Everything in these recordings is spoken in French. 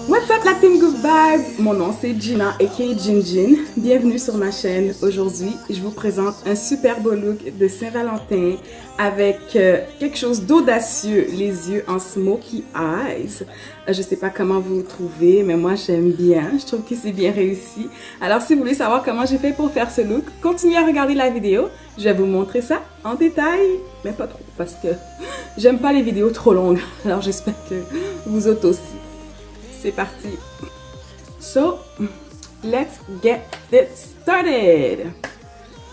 What's up la team Good Vibes? Mon nom c'est Gina aka Jinjin. Bienvenue sur ma chaîne. Aujourd'hui, je vous présente un super beau look de Saint-Valentin avec quelque chose d'audacieux, les yeux en smoky eyes. Je sais pas comment vous trouvez, mais moi j'aime bien. Je trouve que c'est bien réussi. Alors si vous voulez savoir comment j'ai fait pour faire ce look, continuez à regarder la vidéo. Je vais vous montrer ça en détail, mais pas trop parce que j'aime pas les vidéos trop longues. Alors j'espère que vous autres aussi. C'est parti. So, let's get it started.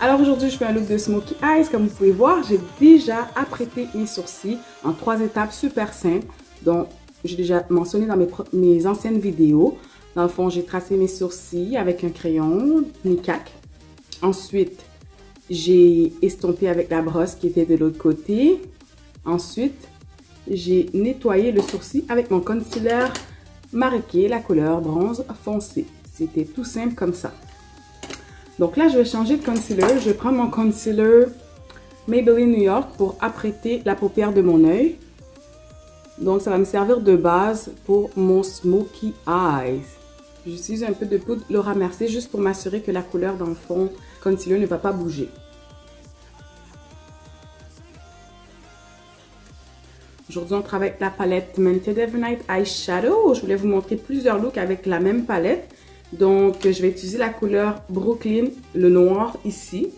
Alors aujourd'hui, je fais un look de smoky eyes. Comme vous pouvez voir, j'ai déjà apprêté mes sourcils en 3 étapes super simples, dont j'ai déjà mentionné dans mes anciennes vidéos. Dans le fond, j'ai tracé mes sourcils avec un crayon Nicac. Ensuite, j'ai estompé avec la brosse qui était de l'autre côté. Ensuite, j'ai nettoyé le sourcil avec mon concealer marqué la couleur bronze foncé. C'était tout simple comme ça. Donc là, je vais changer de concealer. Je vais prendre mon concealer Maybelline New York pour apprêter la paupière de mon œil. Donc ça va me servir de base pour mon smoky eyes. J'utilise un peu de poudre Laura Mercier juste pour m'assurer que la couleur dans le fond concealer ne va pas bouger. Aujourd'hui, on travaille avec la palette Mented Evernight Eyeshadow. Je voulais vous montrer plusieurs looks avec la même palette. Donc, je vais utiliser la couleur Brooklyn, le noir ici,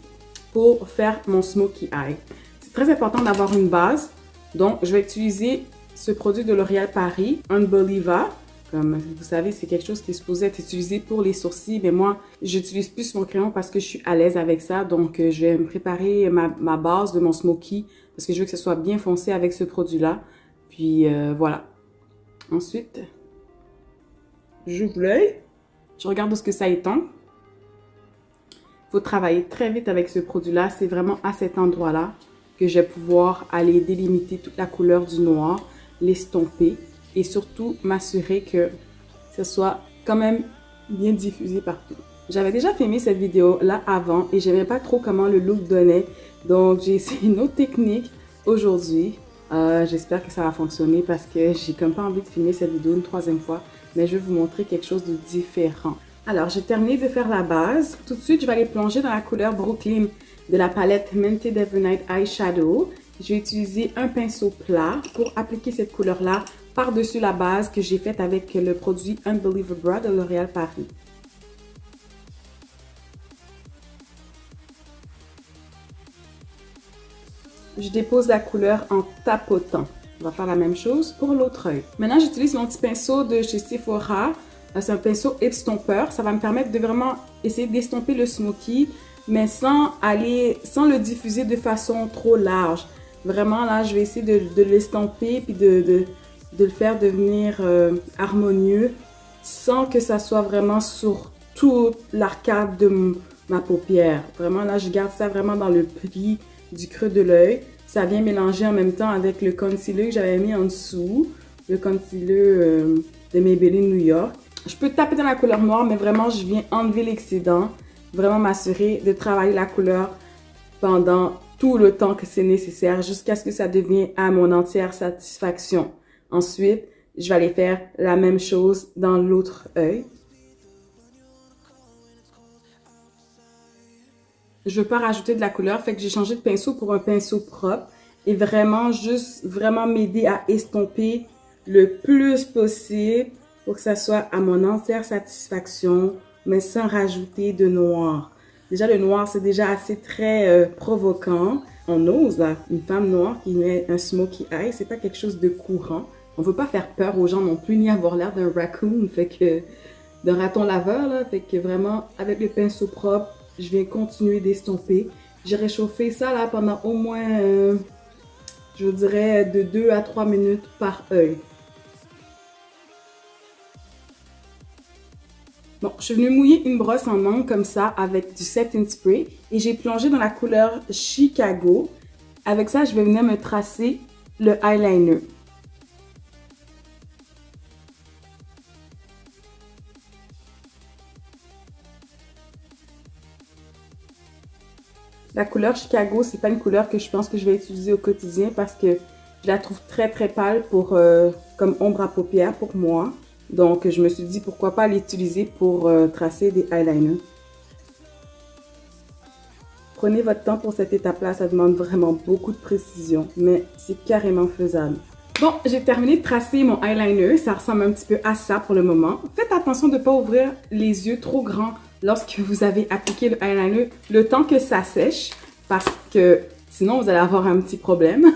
pour faire mon smoky eye. C'est très important d'avoir une base. Donc, je vais utiliser ce produit de L'Oréal Paris, Unbeliever. Comme vous savez, c'est quelque chose qui est supposé être utilisé pour les sourcils. Mais moi, j'utilise plus mon crayon parce que je suis à l'aise avec ça. Donc, je vais me préparer ma base de mon smoky parce que je veux que ce soit bien foncé avec ce produit-là. Puis, voilà. Ensuite, j'ouvre l'œil. Je regarde où ce que ça étend. Il faut travailler très vite avec ce produit-là. C'est vraiment à cet endroit-là que je vais pouvoir aller délimiter toute la couleur du noir, l'estomper. Et surtout, m'assurer que ce soit quand même bien diffusé partout. J'avais déjà filmé cette vidéo-là avant et j'aimais pas trop comment le look donnait. Donc, j'ai essayé une autre technique aujourd'hui. J'espère que ça va fonctionner parce que j'ai comme pas envie de filmer cette vidéo une 3e fois. Mais je vais vous montrer quelque chose de différent. Alors, j'ai terminé de faire la base. Tout de suite, je vais aller plonger dans la couleur Brooklyn de la palette Mented Evernight Eyeshadow. Je vais utiliser un pinceau plat pour appliquer cette couleur-là par-dessus la base que j'ai faite avec le produit Unbeliever Brow de L'Oréal Paris. Je dépose la couleur en tapotant. On va faire la même chose pour l'autre œil. Maintenant, j'utilise mon petit pinceau de chez Sephora. C'est un pinceau estompeur. Ça va me permettre de vraiment essayer d'estomper le smoky, mais sans le diffuser de façon trop large. Vraiment, là, je vais essayer de l'estomper puis de le faire devenir harmonieux sans que ça soit vraiment sur toute l'arcade de ma paupière. Vraiment, là, je garde ça vraiment dans le pli du creux de l'œil. Ça vient mélanger en même temps avec le concealer que j'avais mis en dessous, le concealer de Maybelline New York. Je peux taper dans la couleur noire, mais vraiment, je viens enlever l'excédent. Vraiment m'assurer de travailler la couleur pendant tout le temps que c'est nécessaire jusqu'à ce que ça devienne à mon entière satisfaction. Ensuite, je vais aller faire la même chose dans l'autre œil. Je ne veux pas rajouter de la couleur, fait que j'ai changé de pinceau pour un pinceau propre et vraiment m'aider à estomper le plus possible pour que ça soit à mon entière satisfaction, mais sans rajouter de noir. Déjà, le noir, c'est déjà assez très provoquant. On ose, là, une femme noire qui met un smoky eye, c'est pas quelque chose de courant. On veut pas faire peur aux gens non plus, ni avoir l'air d'un raccoon, fait que d'un raton laveur, là, fait que vraiment, avec le pinceau propre, je viens continuer d'estomper. J'ai réchauffé ça, là, pendant au moins, je dirais, de 2 à 3 minutes par œil. Bon, je suis venue mouiller une brosse en angle comme ça avec du setting spray et j'ai plongé dans la couleur Chicago. Avec ça, je vais venir me tracer le eyeliner. La couleur Chicago, c'est pas une couleur que je pense que je vais utiliser au quotidien parce que je la trouve très très pâle pour, comme ombre à paupières pour moi. Donc, je me suis dit pourquoi pas l'utiliser pour tracer des eyeliners. Prenez votre temps pour cette étape-là, ça demande vraiment beaucoup de précision, mais c'est carrément faisable. Bon, j'ai terminé de tracer mon eyeliner, ça ressemble un petit peu à ça pour le moment. Faites attention de ne pas ouvrir les yeux trop grands lorsque vous avez appliqué le eyeliner, le temps que ça sèche, parce que sinon vous allez avoir un petit problème.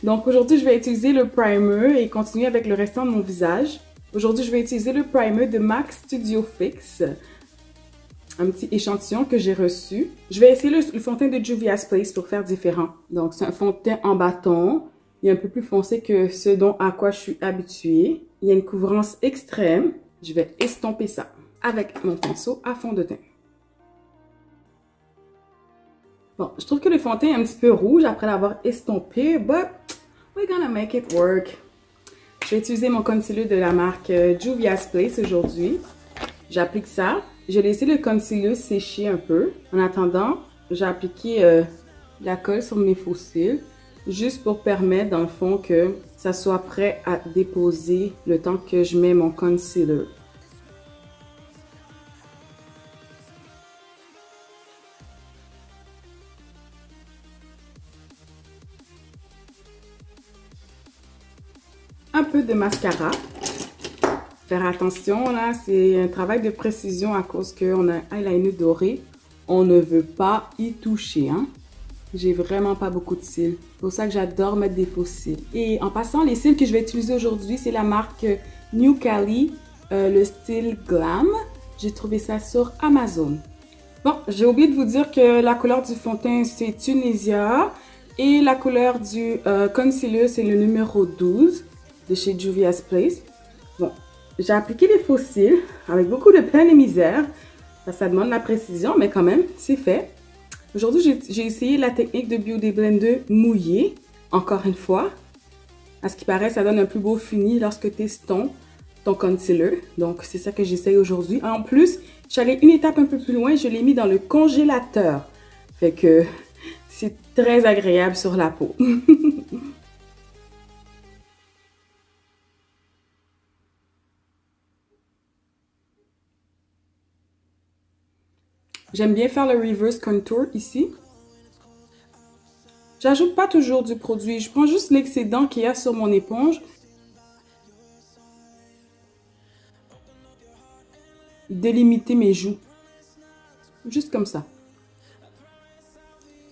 Donc aujourd'hui, je vais utiliser le primer et continuer avec le restant de mon visage. Aujourd'hui, je vais utiliser le primer de MAC Studio Fix. Un petit échantillon que j'ai reçu. Je vais essayer le fond de teint de Juvia's Place pour faire différent. Donc, c'est un fond de teint en bâton. Il est un peu plus foncé que ce à quoi je suis habituée. Il y a une couvrance extrême. Je vais estomper ça avec mon pinceau à fond de teint. Bon, je trouve que le fond de teint est un petit peu rouge après l'avoir estompé, but we're gonna make it work. Je vais utiliser mon concealer de la marque Juvia's Place aujourd'hui. J'applique ça. J'ai laissé le concealer sécher un peu. En attendant, j'ai appliqué la colle sur mes faux cils, juste pour permettre, dans le fond, que ça soit prêt à déposer le temps que je mets mon concealer. Un peu de mascara. Faire attention, là, c'est un travail de précision à cause qu'on a un eyeliner doré. On ne veut pas y toucher, hein. J'ai vraiment pas beaucoup de cils. C'est pour ça que j'adore mettre des faux cils. Et en passant, les cils que je vais utiliser aujourd'hui, c'est la marque New Cali, le style Glam. J'ai trouvé ça sur Amazon. Bon, j'ai oublié de vous dire que la couleur du fond de teint, c'est Tunisia. Et la couleur du concealer, c'est le numéro 12 de chez Juvia's Place. Bon. J'ai appliqué les faux cils avec beaucoup de peine et misère. Ça demande la précision, mais quand même, c'est fait. Aujourd'hui, j'ai essayé la technique de Beauty Blender mouillé, encore une fois. À ce qui paraît, ça donne un plus beau fini lorsque tu estompes ton concealer. Donc, c'est ça que j'essaye aujourd'hui. En plus, je suis allée une étape un peu plus loin, je l'ai mis dans le congélateur. Fait que c'est très agréable sur la peau. J'aime bien faire le reverse contour ici. J'ajoute pas toujours du produit. Je prends juste l'excédent qu'il y a sur mon éponge. Délimiter mes joues. Juste comme ça.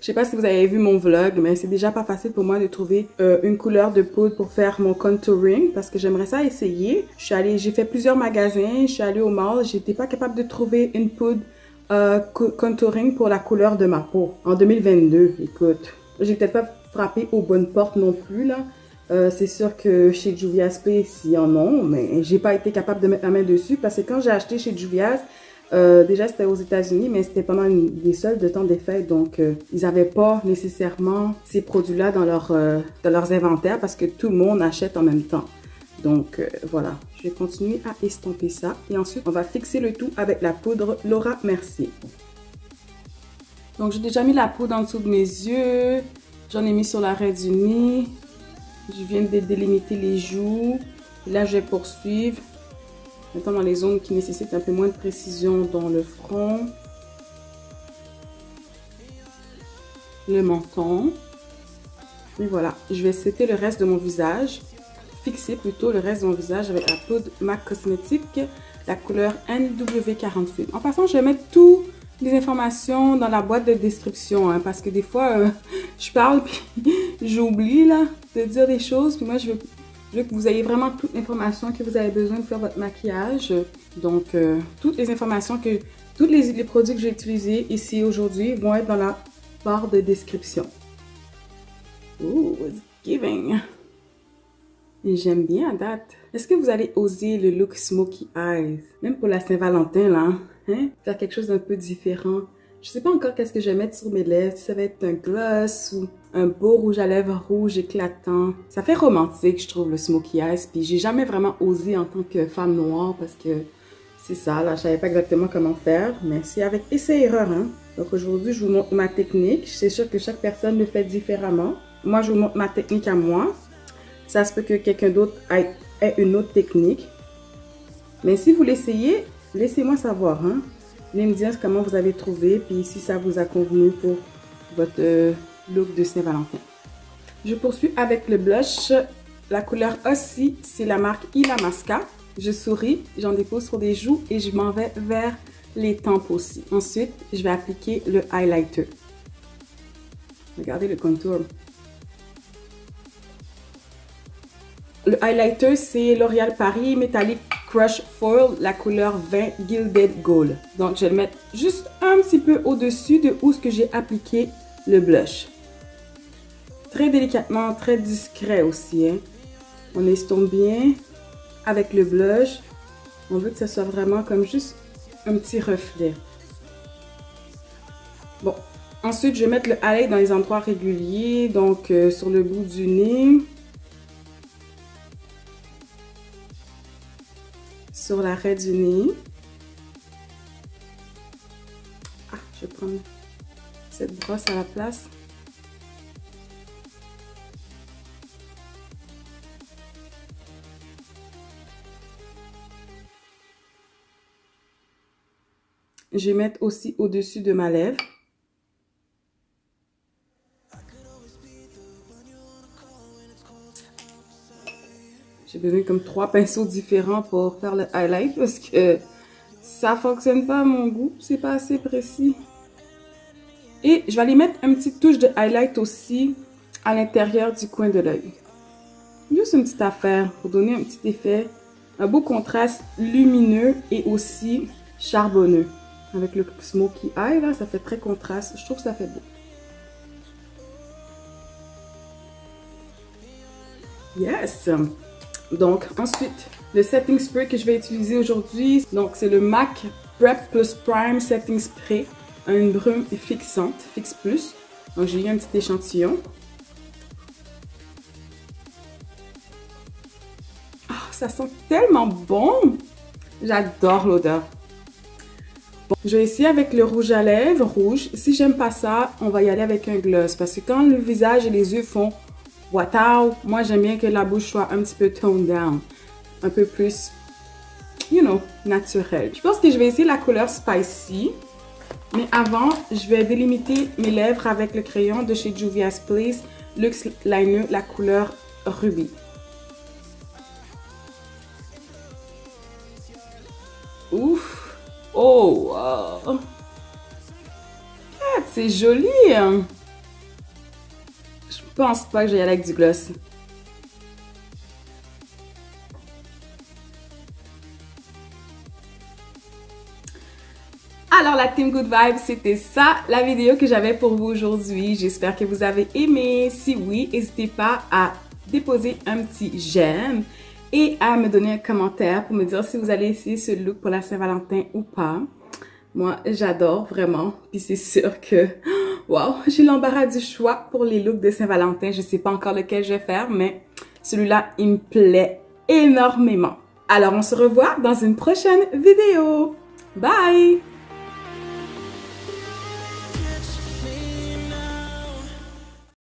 Je sais pas si vous avez vu mon vlog, mais c'est déjà pas facile pour moi de trouver une couleur de poudre pour faire mon contouring parce que j'aimerais ça essayer. J'ai fait plusieurs magasins, je suis allée au mall, j'étais pas capable de trouver une poudre contouring pour la couleur de ma peau en 2022. Écoute, j'ai peut-être pas frappé aux bonnes portes non plus là. C'est sûr que chez Juvia's Place ils en ont, mais j'ai pas été capable de mettre la main dessus parce que quand j'ai acheté chez Juvia's, déjà c'était aux États-Unis, mais c'était pendant des soldes de temps des fêtes, donc ils n'avaient pas nécessairement ces produits-là dans leurs inventaires parce que tout le monde achète en même temps. Donc voilà, je vais continuer à estomper ça et ensuite on va fixer le tout avec la poudre Laura Mercier. Donc j'ai déjà mis la poudre en dessous de mes yeux, j'en ai mis sur l'arrêt du nez, je viens de délimiter les joues, et là je vais poursuivre. Maintenant dans les zones qui nécessitent un peu moins de précision dans le front, le menton. Et voilà, je vais setter le reste de mon visage, fixer plutôt le reste de mon visage avec la poudre MAC Cosmetics, la couleur NW48. En passant, je vais mettre toutes les informations dans la boîte de description, hein, parce que des fois, je parle puis j'oublie là de dire des choses, puis moi je veux que vous ayez vraiment toute l'information que vous avez besoin de faire votre maquillage. Donc, toutes les informations tous les produits que j'ai utilisés ici aujourd'hui vont être dans la barre de description. Ooh, it's giving! Et j'aime bien à date. Est-ce que vous allez oser le look Smoky Eyes? Même pour la Saint-Valentin, là, hein? Faire quelque chose d'un peu différent. Je sais pas encore qu'est-ce que je vais mettre sur mes lèvres. Si ça va être un gloss ou un beau rouge à lèvres rouge éclatant. Ça fait romantique, je trouve, le Smoky Eyes. Puis j'ai jamais vraiment osé en tant que femme noire parce que c'est ça, là, je savais pas exactement comment faire. Mais c'est avec essai-erreur, hein. Donc aujourd'hui, je vous montre ma technique. C'est sûr que chaque personne le fait différemment. Moi, je vous montre ma technique à moi. Ça se peut que quelqu'un d'autre ait une autre technique. Mais si vous l'essayez, laissez-moi savoir. Hein? Venez me dire comment vous avez trouvé, puis si ça vous a convenu pour votre look de Saint-Valentin. Je poursuis avec le blush. La couleur aussi, c'est la marque Illamasqua. Je souris, j'en dépose sur les joues et je m'en vais vers les tempes aussi. Ensuite, je vais appliquer le highlighter. Regardez le contour. Le highlighter, c'est L'Oréal Paris Metallic Crush Foil, la couleur 20 Gilded Gold. Donc, je vais le mettre juste un petit peu au-dessus de où ce que j'ai appliqué le blush. Très délicatement, très discret aussi. Hein. On estompe bien avec le blush. On veut que ça soit vraiment comme juste un petit reflet. Bon, ensuite, je vais mettre le highlight dans les endroits réguliers, donc sur le bout du nez. Sur l'arrêt du nez. Ah, je vais prendre cette brosse à la place. Je vais mettre aussi au-dessus de ma lèvre. J'ai besoin comme 3 pinceaux différents pour faire le highlight parce que ça fonctionne pas à mon goût. C'est pas assez précis. Et je vais aller mettre une petite touche de highlight aussi à l'intérieur du coin de l'œil. Juste une petite affaire pour donner un petit effet, un beau contraste lumineux et aussi charbonneux. Avec le smoky eye, là, ça fait très contraste. Je trouve que ça fait beau. Yes! Donc, ensuite, le setting spray que je vais utiliser aujourd'hui, donc c'est le MAC Prep Plus Prime Setting Spray, une brume fixante, Fix Plus. Donc, j'ai eu un petit échantillon. Ah, ça sent tellement bon! J'adore l'odeur. Bon, je vais essayer avec le rouge à lèvres rouge. Si j'aime pas ça, on va y aller avec un gloss. Parce que quand le visage et les yeux font wow, moi j'aime bien que la bouche soit un petit peu toned down. Un peu plus, you know, naturel. Je pense que je vais essayer la couleur Spicy. Mais avant, je vais délimiter mes lèvres avec le crayon de chez Juvia's Place Luxe Liner, la couleur Ruby. Ouf! Oh, wow! C'est joli! Hein? Je pense pas que j'aille avec du gloss. Alors la Team Good Vibes, c'était ça la vidéo que j'avais pour vous aujourd'hui. J'espère que vous avez aimé. Si oui, n'hésitez pas à déposer un petit j'aime et à me donner un commentaire pour me dire si vous allez essayer ce look pour la Saint-Valentin ou pas. Moi, j'adore vraiment. Puis c'est sûr que, wow, j'ai l'embarras du choix pour les looks de Saint-Valentin. Je sais pas encore lequel je vais faire, mais celui-là, il me plaît énormément. Alors, on se revoit dans une prochaine vidéo. Bye!